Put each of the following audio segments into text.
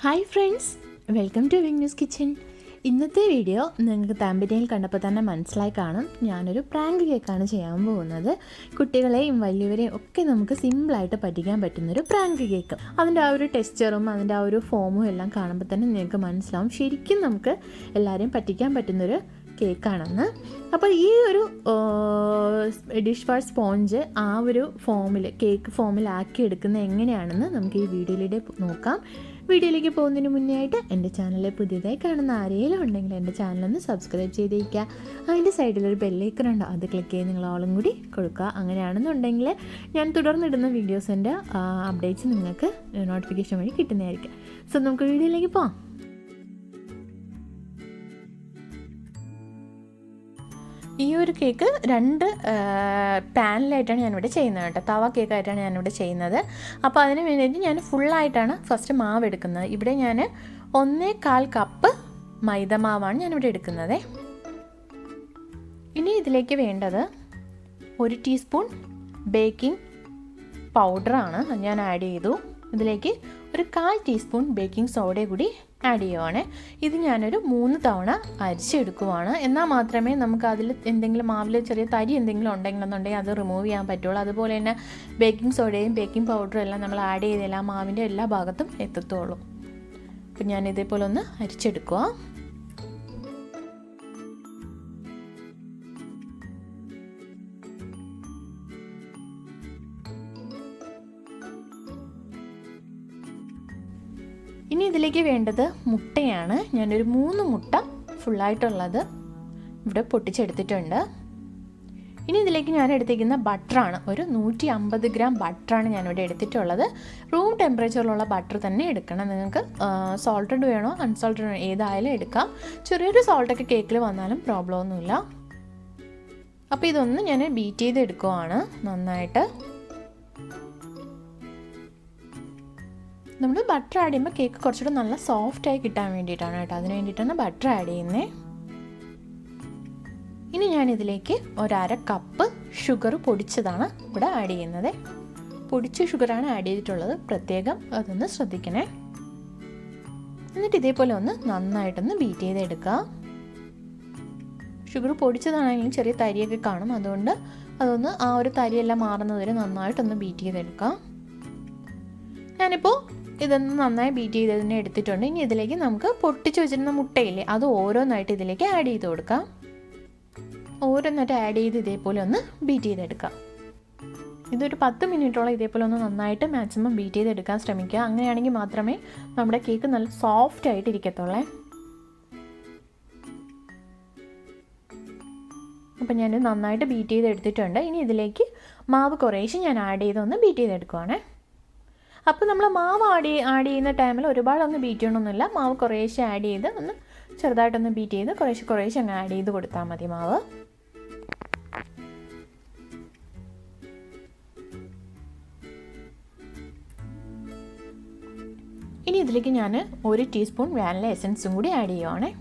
Hi friends, welcome to വിങ്നൂസ് kitchen. ഇന്നത്തെ video നിങ്ങൾക്ക് തമ്പനയിൽ കണ്ടപ്പോൾ തന്നെ മനസ്സിലായി കാണും. ഞാനൊരു പ്രാങ്ക് കേക്കാണ് ചെയ്യാൻ പോകുന്നത്. കുട്ടികളെയും വലിയവരെയും ഒക്കെ നമുക്ക് സിമ്പിളായിട്ട് പറ്റിക്കാൻ പറ്റുന്നൊരു പ്രാങ്ക് കേക്ക്. അതിൻ്റെ ആ ഒരു ടെക്സ്ചറും അതിൻ്റെ ആ ഒരു ഫോമും എല്ലാം കാണുമ്പോൾ തന്നെ നിങ്ങൾക്ക് മനസ്സിലാവും ശരിക്കും നമുക്ക് എല്ലാവരെയും പറ്റിക്കാൻ പറ്റുന്നൊരു കേക്കാണെന്ന്. അപ്പോൾ ഈ ഒരു ഡിഷ് വാഷ് സ്പോഞ്ച് ആ ഒരു ഫോമിൽ കേക്ക് ഫോമിലാക്കി എടുക്കുന്നത് എങ്ങനെയാണെന്ന് നമുക്ക് ഈ വീഡിയോയിലൂടെ നോക്കാം. വീഡിയോയിലേക്ക് പോകുന്നതിന് മുന്നേ ആയിട്ട് എൻ്റെ ചാനലിൽ പുതിയതായി കാണുന്ന ആരെങ്കിലും ഉണ്ടെങ്കിൽ എൻ്റെ ചാനലൊന്ന് സബ്സ്ക്രൈബ് ചെയ്തേക്കുക. അതിൻ്റെ സൈഡിലൊരു ബെല്ലൈക്കൺ ഉണ്ട്, അത് ക്ലിക്ക് ചെയ്ത് നിങ്ങൾ ഓളും കൂടി കൊടുക്കുക. അങ്ങനെയാണെന്നുണ്ടെങ്കിൽ ഞാൻ തുടർന്നിടുന്ന വീഡിയോസിൻ്റെ അപ്ഡേറ്റ്സ് നിങ്ങൾക്ക് നോട്ടിഫിക്കേഷൻ വഴി കിട്ടുന്നതായിരിക്കും. സോ നമുക്ക് വീഡിയോയിലേക്ക് പോകാം. ഈ ഒരു കേക്ക് രണ്ട് പാനിലായിട്ടാണ് ഞാനിവിടെ ചെയ്യുന്നത് കേട്ടോ. തവ കേക്കായിട്ടാണ് ഞാനിവിടെ ചെയ്യുന്നത്. അപ്പോൾ അതിന് വേണ്ടിയിട്ട് ഞാൻ ഫുള്ളായിട്ടാണ് ഫസ്റ്റ് മാവ് എടുക്കുന്നത്. ഇവിടെ ഞാൻ 1/4 കപ്പ് മൈദമാവാണ് ഞാനിവിടെ എടുക്കുന്നത്. ഇനി ഇതിലേക്ക് വേണ്ടത് 1 ടീസ്പൂൺ ബേക്കിംഗ് പൗഡറാണ്, അത് ഞാൻ ആഡ് ചെയ്തു. ഇതിലേക്ക് ഒരു 1/4 ടീസ്പൂൺ ബേക്കിംഗ് സോഡ കൂടി ആഡ് ചെയ്യുവാണ്. ഇത് ഞാനൊരു 3 തവണ അരിച്ചെടുക്കുവാണ്. എന്നാൽ മാത്രമേ നമുക്ക് അതിൽ എന്തെങ്കിലും മാവിൽ ചെറിയ തരി എന്തെങ്കിലും ഉണ്ടെങ്കിലെന്നുണ്ടെങ്കിൽ അത് റിമൂവ് ചെയ്യാൻ പറ്റുള്ളൂ. അതുപോലെ തന്നെ ബേക്കിംഗ് സോഡയും ബേക്കിംഗ് പൗഡറും എല്ലാം നമ്മൾ ആഡ് ചെയ്തെല്ലാം മാവിൻ്റെ എല്ലാ ഭാഗത്തും എത്തത്തുള്ളൂ. അപ്പം ഞാൻ ഇതേപോലെ ഒന്ന് അരിച്ചെടുക്കുക. ഇനി ഇതിലേക്ക് വേണ്ടത് മുട്ടയാണ്. ഞാനൊരു 3 മുട്ട ഫുള്ളായിട്ടുള്ളത് ഇവിടെ പൊട്ടിച്ചെടുത്തിട്ടുണ്ട്. ഇനി ഇതിലേക്ക് ഞാൻ എടുത്തിരിക്കുന്ന ബട്ടറാണ്. ഒരു 150 ഗ്രാം ബട്ടറാണ് ഞാനിവിടെ എടുത്തിട്ടുള്ളത്. റൂം ടെമ്പറേച്ചറിലുള്ള ബട്ടർ തന്നെ എടുക്കണം. നിങ്ങൾക്ക് സോൾട്ടഡ് വേണോ അൺസോൾട്ടഡ് വേണോ ഏതായാലും എടുക്കാം. ചെറിയൊരു സോൾട്ടൊക്കെ കേക്കിൽ വന്നാലും പ്രോബ്ലം ഒന്നുമില്ല. അപ്പോൾ ഇതൊന്ന് ഞാൻ ബീറ്റ് ചെയ്ത് എടുക്കുവാണ് നന്നായിട്ട്. നമ്മൾ ബട്ടർ ആഡ് ചെയ്യുമ്പോൾ കേക്ക് കുറച്ചുകൂടെ നല്ല സോഫ്റ്റായി കിട്ടാൻ വേണ്ടിയിട്ടാണ് കേട്ടോ. അതിന് വേണ്ടിയിട്ടാണ് ബട്ടർ ആഡ് ചെയ്യുന്നത്. ഇനി ഞാനിതിലേക്ക് 1/2 കപ്പ് ഷുഗർ പൊടിച്ചതാണ് ഇവിടെ ആഡ് ചെയ്യുന്നത്. പൊടിച്ച ഷുഗറാണ് ആഡ് ചെയ്തിട്ടുള്ളത്, പ്രത്യേകം അതൊന്ന് ശ്രദ്ധിക്കണേ. എന്നിട്ട് ഇതേപോലെ ഒന്ന് നന്നായിട്ടൊന്ന് ബീറ്റ് ചെയ്തെടുക്കുക. ഷുഗർ പൊടിച്ചതാണെങ്കിലും ചെറിയ തരിയൊക്കെ കാണും, അതുകൊണ്ട് അതൊന്ന് ആ ഒരു തരിയെല്ലാം മാറുന്നതുവരെ നന്നായിട്ടൊന്ന് ബീറ്റ് ചെയ്തെടുക്കുക. ഞാനിപ്പോൾ ഇതൊന്ന് നന്നായി ബീറ്റ് ചെയ്തതിനെ എടുത്തിട്ടുണ്ട്. ഇനി ഇതിലേക്ക് നമുക്ക് പൊട്ടിച്ച് വെച്ചിരുന്ന മുട്ടയില്ലേ, അത് ഓരോന്നായിട്ട് ഇതിലേക്ക് ആഡ് ചെയ്ത് കൊടുക്കാം. ഓരോന്നായിട്ട് ആഡ് ചെയ്ത് ഇതേപോലെ ഒന്ന് ബീറ്റ് ചെയ്തെടുക്കാം. ഇതൊരു 10 മിനിറ്റോളം ഇതേപോലെ ഒന്ന് നന്നായിട്ട് മാക്സിമം ബീറ്റ് ചെയ്തെടുക്കാൻ ശ്രമിക്കുക. അങ്ങനെയാണെങ്കിൽ മാത്രമേ നമ്മുടെ കേക്ക് നല്ല സോഫ്റ്റ് ആയിട്ട് ഇരിക്കത്തുള്ളേ. അപ്പം ഞാൻ നന്നായിട്ട് ബീറ്റ് ചെയ്തെടുത്തിട്ടുണ്ട്. ഇനി ഇതിലേക്ക് മാവ് കുറേശ്ശെ ഞാൻ ആഡ് ചെയ്തൊന്ന് ബീറ്റ് ചെയ്തെടുക്കുവാണേ. അപ്പോൾ നമ്മൾ മാവ് ആഡ് ചെയ്യുന്ന ടൈമിൽ ഒരുപാടൊന്നും ബീറ്റ് ചെയ്യണമെന്നില്ല. മാവ് കുറേശ്ശെ ആഡ് ചെയ്ത് ഒന്ന് ചെറുതായിട്ടൊന്ന് ബീറ്റ് ചെയ്ത് കുറേശ്ശെ അങ്ങ് ആഡ് ചെയ്ത് കൊടുത്താൽ മതി മാവ്. ഇനി ഇതിലേക്ക് ഞാൻ 1 ടീസ്പൂൺ വാനില എസൻസും കൂടി ആഡ് ചെയ്യുവാണേ.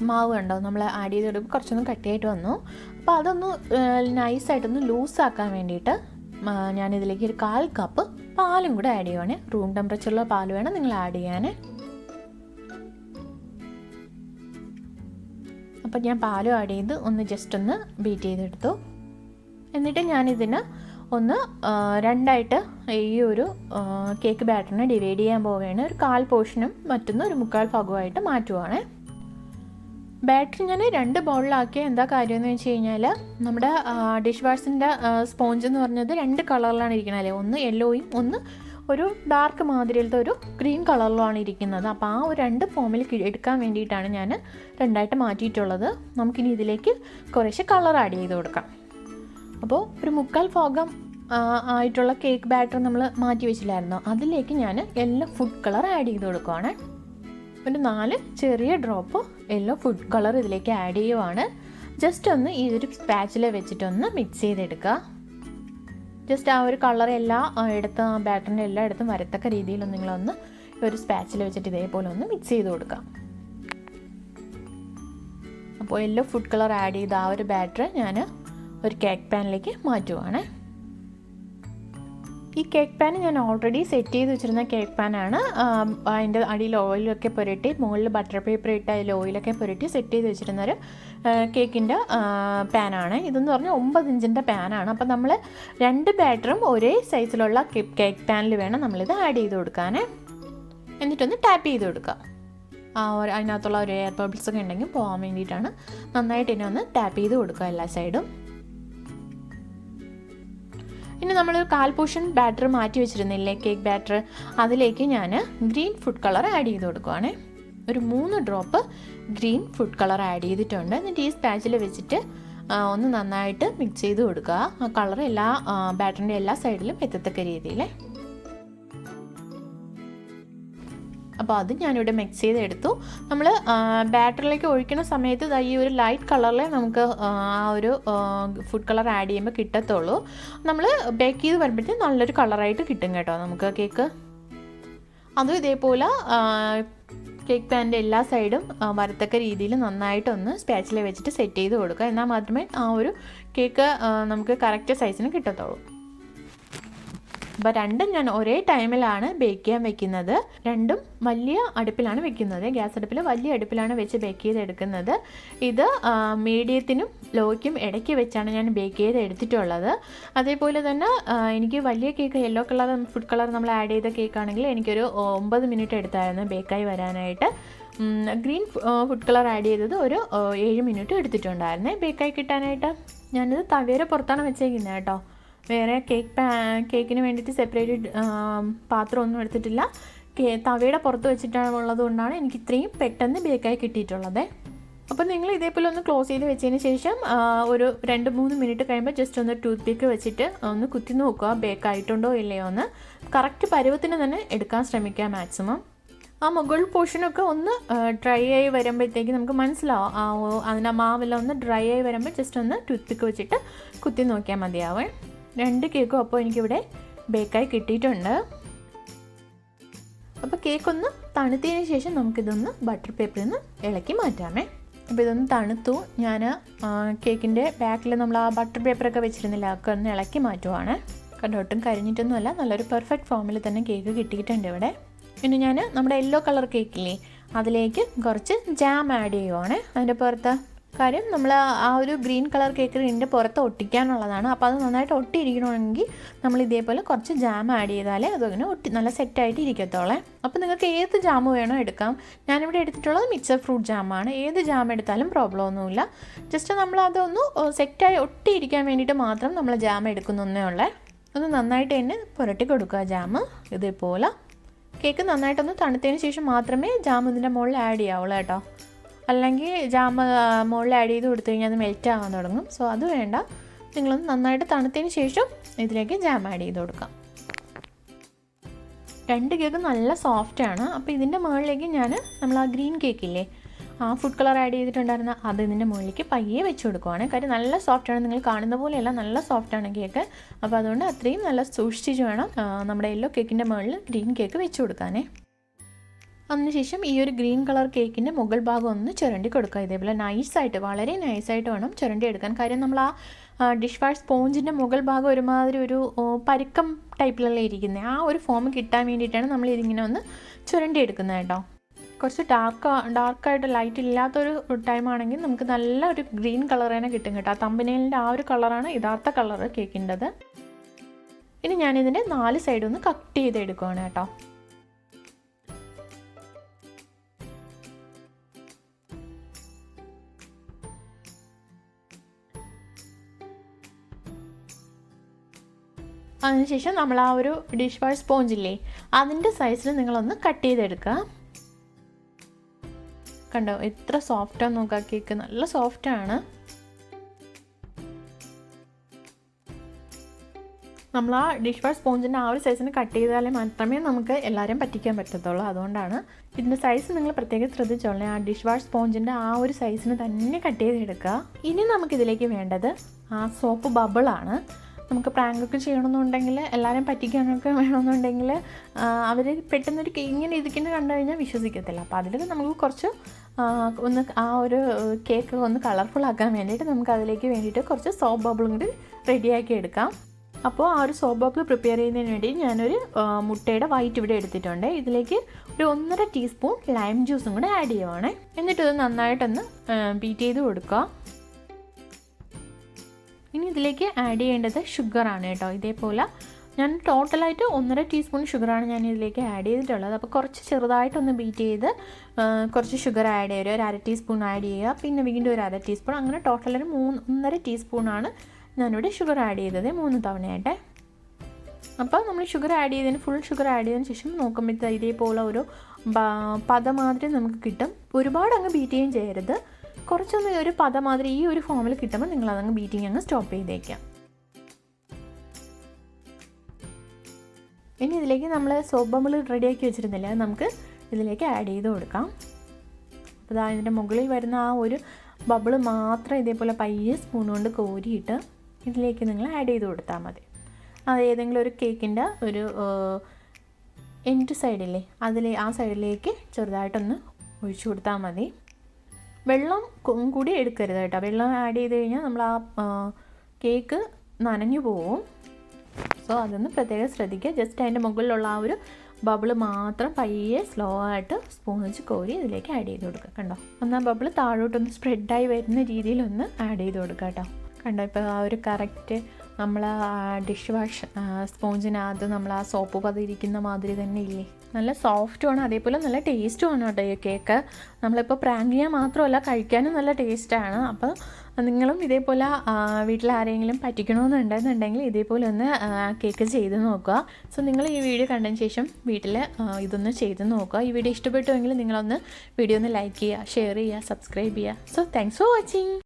മാവ് കണ്ടോ, നമ്മൾ ആഡ് ചെയ്ത് കുറച്ചൊന്നും കട്ടിയായിട്ട് വന്നു. അപ്പോൾ അതൊന്ന് നൈസായിട്ടൊന്ന് ലൂസാക്കാൻ വേണ്ടിയിട്ട് ഞാനിതിലേക്ക് ഒരു 1/4 കപ്പ് പാലും കൂടെ ആഡ് ചെയ്യുവാണ്. റൂം ടെമ്പറേച്ചറിലുള്ള പാൽ വേണം നിങ്ങൾ ആഡ് ചെയ്യാൻ. അപ്പം ഞാൻ പാലും ആഡ് ചെയ്ത് ഒന്ന് ജസ്റ്റ് ഒന്ന് ബീറ്റ് ചെയ്തെടുത്തു. എന്നിട്ട് ഞാനിതിന് ഒന്ന് 2ആയിട്ട് ഈ ഒരു കേക്ക് ബാറ്ററിനെ ഡിവൈഡ് ചെയ്യാൻ പോവുകയാണ്. ഒരു 1/4 പോർഷനും മറ്റൊന്ന് ഒരു 1/4 ഭാഗമായിട്ട് മാറ്റുവാണ്. ബാറ്റർ ഞാൻ 2 ബൗളിലാക്കിയ എന്താ കാര്യമെന്ന് വെച്ച് കഴിഞ്ഞാൽ നമ്മുടെ ഡിഷ് വാഷിൻ്റെ സ്പോഞ്ച് എന്ന് പറഞ്ഞത് 2 കളറിലാണ് ഇരിക്കുന്നത് അല്ലേ. ഒന്ന് യെല്ലോയും ഒന്ന് ഒരു ഡാർക്ക് മാതിരിയിലത്തെ ഒരു ഗ്രീൻ കളറിലുമാണ് ഇരിക്കുന്നത്. അപ്പോൾ ആ ഒരു 2 ഫോമിൽ എടുക്കാൻ വേണ്ടിയിട്ടാണ് ഞാൻ 2ആയിട്ട് മാറ്റിയിട്ടുള്ളത്. നമുക്കിനി ഇതിലേക്ക് കുറേശ്ശെ കളർ ആഡ് ചെയ്ത് കൊടുക്കാം. അപ്പോൾ ഒരു 1/4 ഭാഗം ആയിട്ടുള്ള കേക്ക് ബാറ്റർ നമ്മൾ മാറ്റി വെച്ചില്ലായിരുന്നോ, അതിലേക്ക് ഞാൻ യെല്ലോ ഫുഡ് കളർ ആഡ് ചെയ്ത് കൊടുക്കുവാണ്. ഒരു 4 ചെറിയ ഡ്രോപ്പ് യെല്ലോ ഫുഡ് കളർ ഇതിലേക്ക് ആഡ് ചെയ്യുവാണ്. ജസ്റ്റ് ഒന്ന് ഈ ഒരു സ്പാച്ചില വെച്ചിട്ടൊന്ന് മിക്സ് ചെയ്തെടുക്കുക. ജസ്റ്റ് ആ ഒരു കളർ ഇടത്തും ആ ബാറ്ററിൻ്റെ എല്ലായിടത്തും വരത്തക്ക രീതിയിലൊന്ന് നിങ്ങളൊന്ന് ഒരു സ്പാച്ചില വെച്ചിട്ട് ഇതേപോലെ ഒന്ന് മിക്സ് ചെയ്ത് കൊടുക്കാം. അപ്പോൾ യെല്ലോ ഫുഡ് കളർ ആഡ് ചെയ്ത ആ ഒരു ബാറ്റർ ഞാൻ ഒരു കേക്ക് പാനിലേക്ക് മാറ്റുവാണ്. ഈ കേക്ക് പാൻ ഞാൻ ഓൾറെഡി സെറ്റ് ചെയ്ത് വെച്ചിരുന്ന കേക്ക് പാനാണ്. അതിൻ്റെ അടിയിൽ ഓയിലൊക്കെ പുരട്ടി മുകളിൽ ബട്ടർ പേപ്പർ ഇട്ട് അതിൽ ഓയിലൊക്കെ പുരട്ടി സെറ്റ് ചെയ്ത് വെച്ചിരുന്നൊരു കേക്കിൻ്റെ പാനാണ്. ഇതെന്ന് പറഞ്ഞാൽ 9 ഇഞ്ചിൻ്റെ പാനാണ്. അപ്പോൾ നമ്മൾ 2 ബാറ്ററും ഒരേ സൈസിലുള്ള കേക്ക് പാനിൽ വേണം നമ്മളിത് ആഡ് ചെയ്ത് കൊടുക്കാൻ. എന്നിട്ടൊന്ന് ടാപ്പ് ചെയ്ത് കൊടുക്കുക. അതിനകത്തുള്ള ഒരു എയർ ബബിൾസ് ഒക്കെ ഉണ്ടെങ്കിൽ പോകാൻ വേണ്ടിയിട്ടാണ്. നന്നായിട്ട് ഇനി ഒന്ന് ടാപ്പ് ചെയ്ത് കൊടുക്കുക എല്ലാ സൈഡും. ഇനി നമ്മൾ 1/4 പോർഷൻ ബാറ്റർ മാറ്റി വെച്ചിരുന്നില്ലേ കേക്ക് ബാറ്റർ, അതിലേക്ക് ഞാൻ ഗ്രീൻ ഫുഡ് കളർ ആഡ് ചെയ്ത് കൊടുക്കുവാണ്. ഒരു 3 drop green food colour add ചെയ്തിട്ടുണ്ട്. എന്നിട്ട് ഈ സ്പാച്ചിൽ വെച്ചിട്ട് ഒന്ന് നന്നായിട്ട് മിക്സ് ചെയ്ത് കൊടുക്കുക. ആ കളർ എല്ലാ ബാറ്ററിൻ്റെ എല്ലാ സൈഡിലും എത്തത്തക്ക രീതിയിൽ. അപ്പോൾ അത് ഞാനിവിടെ മിക്സ് ചെയ്തെടുത്തു. നമ്മൾ ബാറ്ററിലേക്ക് ഒഴിക്കുന്ന സമയത്ത് ഈ ഒരു ലൈറ്റ് കളറിൽ നമുക്ക് ആ ഒരു ഫുഡ് കളർ ആഡ് ചെയ്യുമ്പോൾ കിട്ടത്തുള്ളൂ. നമ്മൾ ബേക്ക് ചെയ്ത് വരുമ്പോഴത്തേക്കും നല്ലൊരു കളറായിട്ട് കിട്ടും കേട്ടോ നമുക്ക് കേക്ക്. അതും ഇതേപോലെ കേക്ക് പാനിൻ്റെ എല്ലാ സൈഡും വരത്തക്ക രീതിയിൽ നന്നായിട്ടൊന്ന് സ്പാച്ചിൽ വെച്ചിട്ട് സെറ്റ് ചെയ്ത് കൊടുക്കുക. എന്നാൽ മാത്രമേ ആ ഒരു കേക്ക് നമുക്ക് കറക്റ്റ് സൈസിന് കിട്ടത്തുള്ളൂ. അപ്പോൾ രണ്ടും ഞാൻ ഒരേ ടൈമിലാണ് ബേക്ക് ചെയ്യാൻ വെക്കുന്നത്. രണ്ടും വലിയ അടുപ്പിലാണ് വെക്കുന്നത്. ഗ്യാസ് അടുപ്പിൽ വലിയ അടുപ്പിലാണ് വെച്ച് ബേക്ക് ചെയ്തെടുക്കുന്നത്. ഇത് മീഡിയത്തിനും ലോയ്ക്കും ഇടയ്ക്ക് വെച്ചാണ് ഞാൻ ബേക്ക് ചെയ്ത് എടുത്തിട്ടുള്ളത്. അതേപോലെ തന്നെ എനിക്ക് വലിയ cake yellow colour food colour നമ്മൾ ആഡ് ചെയ്ത കേക്കാണെങ്കിൽ എനിക്കൊരു 9 മിനിറ്റ് എടുത്തായിരുന്നു ബേക്കായി വരാനായിട്ട്. ഗ്രീൻ ഫുഡ് കളർ ആഡ് ചെയ്തത് ഒരു 7 മിനിറ്റ് എടുത്തിട്ടുണ്ടായിരുന്നേ ബേക്കായി കിട്ടാനായിട്ട്. ഞാനിത് തവേര പുറത്താണ് വെച്ചേക്കുന്നത് കേട്ടോ. വേറെ കേക്കിന് വേണ്ടിയിട്ട് സെപ്പറേറ്റ് പാത്രമൊന്നും എടുത്തിട്ടില്ല. തവയുടെ പുറത്ത് വെച്ചിട്ടുള്ളത് കൊണ്ടാണ് എനിക്ക് ഇത്രയും പെട്ടെന്ന് ബേക്കായി കിട്ടിയിട്ടുള്ളത്. അപ്പോൾ നിങ്ങൾ ഇതേപോലെ ഒന്ന് ക്ലോസ് ചെയ്ത് വെച്ചതിന് ശേഷം ഒരു 2-3 മിനിറ്റ് കഴിയുമ്പോൾ ജസ്റ്റ് ഒന്ന് ടൂത്ത് പിക്ക് വെച്ചിട്ട് ഒന്ന് കുത്തി നോക്കുക ബേക്കായിട്ടുണ്ടോ ഇല്ലയോ എന്ന്. കറക്റ്റ് പരുവത്തിന് തന്നെ എടുക്കാൻ ശ്രമിക്കുക മാക്സിമം. ആ മുകൾ പോർഷനൊക്കെ ഒന്ന് ഡ്രൈ ആയി വരുമ്പോഴത്തേക്ക് നമുക്ക് മനസ്സിലാവും. അതിൻ്റെ മാവെല്ലാം ഒന്ന് ഡ്രൈ ആയി വരുമ്പോൾ ജസ്റ്റ് ഒന്ന് ടൂത്ത് പിക്ക് വെച്ചിട്ട് കുത്തി നോക്കിയാൽ മതിയാവേ. 2 കേക്കും അപ്പോൾ എനിക്കിവിടെ ബേക്കായി കിട്ടിയിട്ടുണ്ട്. അപ്പോൾ കേക്കൊന്ന് തണുത്തതിന് ശേഷം നമുക്കിതൊന്ന് ബട്ടർ പേപ്പറിൽ നിന്ന് ഇളക്കി മാറ്റാമേ. അപ്പോൾ ഇതൊന്ന് തണുത്തു. ഞാൻ കേക്കിൻ്റെ ബാക്കിൽ നമ്മൾ ആ ബട്ടർ പേപ്പറൊക്കെ വെച്ചിരുന്നില്ല, അതൊക്കെ ഒന്ന് ഇളക്കി മാറ്റുവാണ്. കണ്ടോ, ഒട്ടും കരിഞ്ഞിട്ടൊന്നുമല്ല, നല്ലൊരു പെർഫെക്റ്റ് ഫോമിൽ തന്നെ കേക്ക് കിട്ടിയിട്ടുണ്ട് ഇവിടെ. പിന്നെ ഞാൻ നമ്മുടെ യെല്ലോ കളർ കേക്കില്ലേ അതിലേക്ക് കുറച്ച് ജാം ആഡ് ചെയ്യുവാണ് അതിൻ്റെ പുറത്ത്. കാര്യം നമ്മൾ ആ ഒരു ഗ്രീൻ കളർ കേക്ക് ഇതിൻ്റെ പുറത്ത് ഒട്ടിക്കാനുള്ളതാണ്. അപ്പോൾ അത് നന്നായിട്ട് ഒട്ടിയിരിക്കണമെങ്കിൽ നമ്മൾ ഇതേപോലെ കുറച്ച് ജാം ആഡ് ചെയ്താലേ അതങ്ങനെ നല്ല സെറ്റായിട്ട് ഇരിക്കത്തോളേ. അപ്പോൾ നിങ്ങൾക്ക് ഏത് ജാം വേണോ എടുക്കാം. ഞാനിവിടെ എടുത്തിട്ടുള്ളത് മിക്സഡ് ഫ്രൂട്ട് ജാമാണ്. ഏത് ജാം എടുത്താലും പ്രോബ്ലം ഒന്നുമില്ല. ജസ്റ്റ് നമ്മളതൊന്ന് സെറ്റായി ഒട്ടിയിരിക്കാൻ വേണ്ടിയിട്ട് മാത്രം നമ്മൾ ജാം എടുക്കുന്നൊന്നേ ഉള്ളേ. ഒന്ന് നന്നായിട്ട് തന്നെ പുരട്ടി കൊടുക്കുക ജാം ഇതേപോലെ. കേക്ക് നന്നായിട്ടൊന്ന് തണുത്തതിന് ശേഷം മാത്രമേ ജാം ഇതിൻ്റെ മുകളിൽ ആഡ് ചെയ്യാവുള്ളൂ കേട്ടോ. അല്ലെങ്കിൽ ജാം മുകളിൽ ആഡ് ചെയ്ത് കൊടുത്തു കഴിഞ്ഞാൽ അത് മെൽറ്റ് ആകാൻ തുടങ്ങും. സോ അത് വേണ്ട. നിങ്ങളൊന്ന് നന്നായിട്ട് തണുത്തതിന് ശേഷം ഇതിലേക്ക് ജാം ആഡ് ചെയ്ത് കൊടുക്കാം. 2 കേക്ക് നല്ല സോഫ്റ്റാണ്. അപ്പോൾ ഇതിൻ്റെ മുകളിലേക്ക് നമ്മൾ ആ ഗ്രീൻ കേക്കില്ലേ ആ ഫുഡ് കളർ ആഡ് ചെയ്തിട്ടുണ്ടായിരുന്ന അത് ഇതിൻ്റെ മുകളിലേക്ക് പയ്യെ വെച്ച് കൊടുക്കുവാണ്. കാര്യം നല്ല സോഫ്റ്റാണ്, നിങ്ങൾ കാണുന്ന പോലെയല്ല, നല്ല സോഫ്റ്റാണ് കേക്ക്. അപ്പോൾ അതുകൊണ്ട് അത്രയും നല്ല സൂക്ഷിച്ച് വേണം നമ്മുടെ യെല്ലോ കേക്കിൻ്റെ മുകളിൽ ഗ്രീൻ കേക്ക് വെച്ച് കൊടുക്കാനേ. അതിനുശേഷം ഈ ഒരു ഗ്രീൻ കളർ കേക്കിൻ്റെ മുകൾ ഭാഗം ഒന്ന് ചുരണ്ടി കൊടുക്കുക. ഇതേപോലെ നൈസായിട്ട്, വളരെ നൈസായിട്ട് വേണം ചുരണ്ടി എടുക്കാൻ. കാര്യം നമ്മൾ ആ ഡിഷ് വാഷ് സ്പോഞ്ചിൻ്റെ മുകൾ ഭാഗം ഒരുമാതിരി ഒരു പരുക്കം ടൈപ്പിലല്ലേ ഇരിക്കുന്നത്. ആ ഒരു ഫോം കിട്ടാൻ വേണ്ടിയിട്ടാണ് നമ്മൾ ഇതിങ്ങനെ ഒന്ന് ചുരണ്ടി എടുക്കുന്നത് കേട്ടോ. കുറച്ച് ഡാർക്കായിട്ട് ലൈറ്റ് ഇല്ലാത്തൊരു ടൈമാണെങ്കിൽ നമുക്ക് നല്ല ഒരു ഗ്രീൻ കളർ തന്നെ കിട്ടും കേട്ടോ. തമ്പനയിലിൻ്റെ ആ ഒരു കളറാണ് യഥാർത്ഥ കളർ കേക്കിൻ്റെത്. ഇനി ഞാനിതിൻ്റെ 4 സൈഡും ഒന്ന് കട്ട് ചെയ്തെടുക്കുകയാണ് കേട്ടോ. അതിനുശേഷം നമ്മൾ ആ ഒരു ഡിഷ് വാഷ് സ്പോഞ്ചില്ലേ അതിൻ്റെ സൈസിൽ നിങ്ങളൊന്ന് കട്ട് ചെയ്തെടുക്കുക. കണ്ടോ എത്ര സോഫ്റ്റാന്ന് നോക്കുക. കേക്ക് നല്ല സോഫ്റ്റാണ്. നമ്മൾ ആ ഡിഷ് വാഷ് സ്പോഞ്ചിൻ്റെ ആ ഒരു സൈസിന് കട്ട് ചെയ്താലേ മാത്രമേ നമുക്ക് എല്ലാവരെയും പറ്റിക്കാൻ പറ്റത്തുള്ളൂ. അതുകൊണ്ടാണ് ഇതിൻ്റെ സൈസ് നിങ്ങൾ പ്രത്യേകം ശ്രദ്ധിച്ചോളേ. ആ ഡിഷ് വാഷ് സ്പോഞ്ചിൻ്റെ ആ ഒരു സൈസിന് തന്നെ കട്ട് ചെയ്തെടുക്കുക. ഇനി നമുക്കിതിലേക്ക് വേണ്ടത് ആ സോപ്പ് ബബിളാണ്. നമുക്ക് പ്രാങ്കൊക്കെ ചെയ്യണമെന്നുണ്ടെങ്കിൽ, എല്ലാവരെയും പറ്റിക്കാനൊക്കെ വേണമെന്നുണ്ടെങ്കിൽ അവർ പെട്ടെന്നൊരു ഇങ്ങനെ ഇരിക്കുന്നത് കണ്ടു കഴിഞ്ഞാൽ വിശ്വസിക്കത്തില്ല. അപ്പോൾ അതിൽ നമുക്ക് കുറച്ച് ഒന്ന് ആ ഒരു കേക്ക് ഒന്ന് കളർഫുൾ ആക്കാൻ വേണ്ടിയിട്ട് നമുക്ക് അതിലേക്ക് വേണ്ടിയിട്ട് കുറച്ച് സോപ്പ് ബബിളും കൂടി റെഡിയാക്കി എടുക്കാം. അപ്പോൾ ആ ഒരു സോപ്പ് ബബിൾ പ്രിപ്പയർ ചെയ്യുന്നതിന് വേണ്ടി ഞാനൊരു മുട്ടയുടെ വൈറ്റ് ഇവിടെ എടുത്തിട്ടുണ്ട്. ഇതിലേക്ക് ഒരു 1.5 ടീസ്പൂൺ ലൈം ജ്യൂസും കൂടെ ആഡ് ചെയ്യുവാണ്. എന്നിട്ട് ഇത് നന്നായിട്ടൊന്ന് ബീറ്റ് ചെയ്ത് കൊടുക്കുക. ഇനി ഇതിലേക്ക് ആഡ് ചെയ്യേണ്ടത് ഷുഗറാണ് കേട്ടോ. ഇതേപോലെ ഞാൻ ടോട്ടലായിട്ട് 1.5 ടീസ്പൂൺ ഷുഗറാണ് ഞാൻ ഇതിലേക്ക് ആഡ് ചെയ്തിട്ടുള്ളത്. അപ്പോൾ കുറച്ച് ചെറുതായിട്ടൊന്ന് ബീറ്റ് ചെയ്ത് കുറച്ച് ഷുഗർ ആഡ് ചെയ്യുക, ഒരു 1/2 ടീസ്പൂൺ ആഡ് ചെയ്യുക, പിന്നെ വീണ്ടും ഒരു 1/2 ടീസ്പൂൺ, അങ്ങനെ ടോട്ടൽ ഒരു 1.5 ടീസ്പൂണാണ് ഞാനിവിടെ ഷുഗർ ആഡ് ചെയ്തത് 3 തവണയായിട്ട്. അപ്പോൾ നമ്മൾ ഷുഗർ ആഡ് ചെയ്തതിന് ഫുൾ ഷുഗർ ആഡ് ചെയ്തതിന് ശേഷം നോക്കുമ്പോഴത്തേക്ക് ഇതേപോലെ ഒരു പദമാതിരി നമുക്ക് കിട്ടും. ഒരുപാട് അങ്ങ് ബീറ്റ് ചെയ്യുകയും ചെയ്യരുത്, കുറച്ചൊന്ന് ഒരു പദമാതിരി ഈ ഒരു ഫോമിൽ കിട്ടുമ്പോൾ നിങ്ങളതങ്ങ് ബീറ്റിംഗ് അങ്ങ് സ്റ്റോപ്പ് ചെയ്തേക്കാം. ഇനി ഇതിലേക്ക് നമ്മൾ സോപ്പ് ബബിൾ റെഡിയാക്കി വെച്ചിരുന്നില്ല, അത് നമുക്ക് ഇതിലേക്ക് ആഡ് ചെയ്ത് കൊടുക്കാം. അപ്പോൾ ഇതാ ഇതിൻ്റെ മുകളിൽ വരുന്ന ആ ഒരു ബബിൾ മാത്രം ഇതേപോലെ പയ്യെ സ്പൂൺ കൊണ്ട് കോരിയിട്ട് ഇതിലേക്ക് നിങ്ങൾ ആഡ് ചെയ്ത് കൊടുത്താൽ മതി. അത് ഏതെങ്കിലും ഒരു കേക്കിൻ്റെ ഒരു എൻഡ് സൈഡില്ലേ ആ സൈഡിലേക്ക് ചെറുതായിട്ടൊന്ന് ഒഴിച്ചു കൊടുത്താൽ മതി. വെള്ളം കൂടി എടുക്കരുത് കേട്ടോ. വെള്ളം ആഡ് ചെയ്ത് കഴിഞ്ഞാൽ നമ്മൾ ആ കേക്ക് നനഞ്ഞു പോവും. സോ അതൊന്ന് പ്രത്യേകം ശ്രദ്ധിക്കുക. ജസ്റ്റ് അതിൻ്റെ മുകളിലുള്ള ആ ഒരു ബബിള് മാത്രം പയ്യെ സ്ലോ ആയിട്ട് സ്പൂൺ വെച്ച് കോരി ഇതിലേക്ക് ആഡ് ചെയ്ത് കൊടുക്കുക. കണ്ടോ, ഒന്ന് ആ ബബിള് താഴോട്ടൊന്ന് സ്പ്രെഡായി വരുന്ന രീതിയിലൊന്ന് ആഡ് ചെയ്ത് കൊടുക്കുക കേട്ടോ. കണ്ടോ, ഇപ്പോൾ ആ ഒരു കറക്റ്റ് നമ്മൾ ഡിഷ് വാഷ് സ്പോഞ്ചിനകത്ത് നമ്മൾ ആ സോപ്പ് പതിരിക്കുന്ന മാതിരി തന്നെ ഇല്ലേ, നല്ല സോഫ്റ്റുമാണ്, അതേപോലെ നല്ല ടേസ്റ്റുമാണ് കേട്ടോ ഈ കേക്ക്. നമ്മളിപ്പോൾ പ്രാങ്ക് ചെയ്യാൻ മാത്രമല്ല കഴിക്കാനും നല്ല ടേസ്റ്റാണ്. അപ്പോൾ നിങ്ങളും ഇതേപോലെ വീട്ടിൽ ആരെങ്കിലും പറ്റിക്കണമെന്നുണ്ടെന്നുണ്ടെങ്കിൽ ഇതേപോലെ ഒന്ന് കേക്ക് ചെയ്ത് നോക്കുക. സോ നിങ്ങൾ ഈ വീഡിയോ കണ്ടതിന് ശേഷം വീട്ടിൽ ഇതൊന്ന് ചെയ്ത് നോക്കുക. ഈ വീഡിയോ ഇഷ്ടപ്പെട്ടുവെങ്കിൽ നിങ്ങളൊന്ന് വീഡിയോ ഒന്ന് ലൈക്ക് ചെയ്യുക, ഷെയർ ചെയ്യുക, സബ്സ്ക്രൈബ് ചെയ്യുക. So thanks for watching.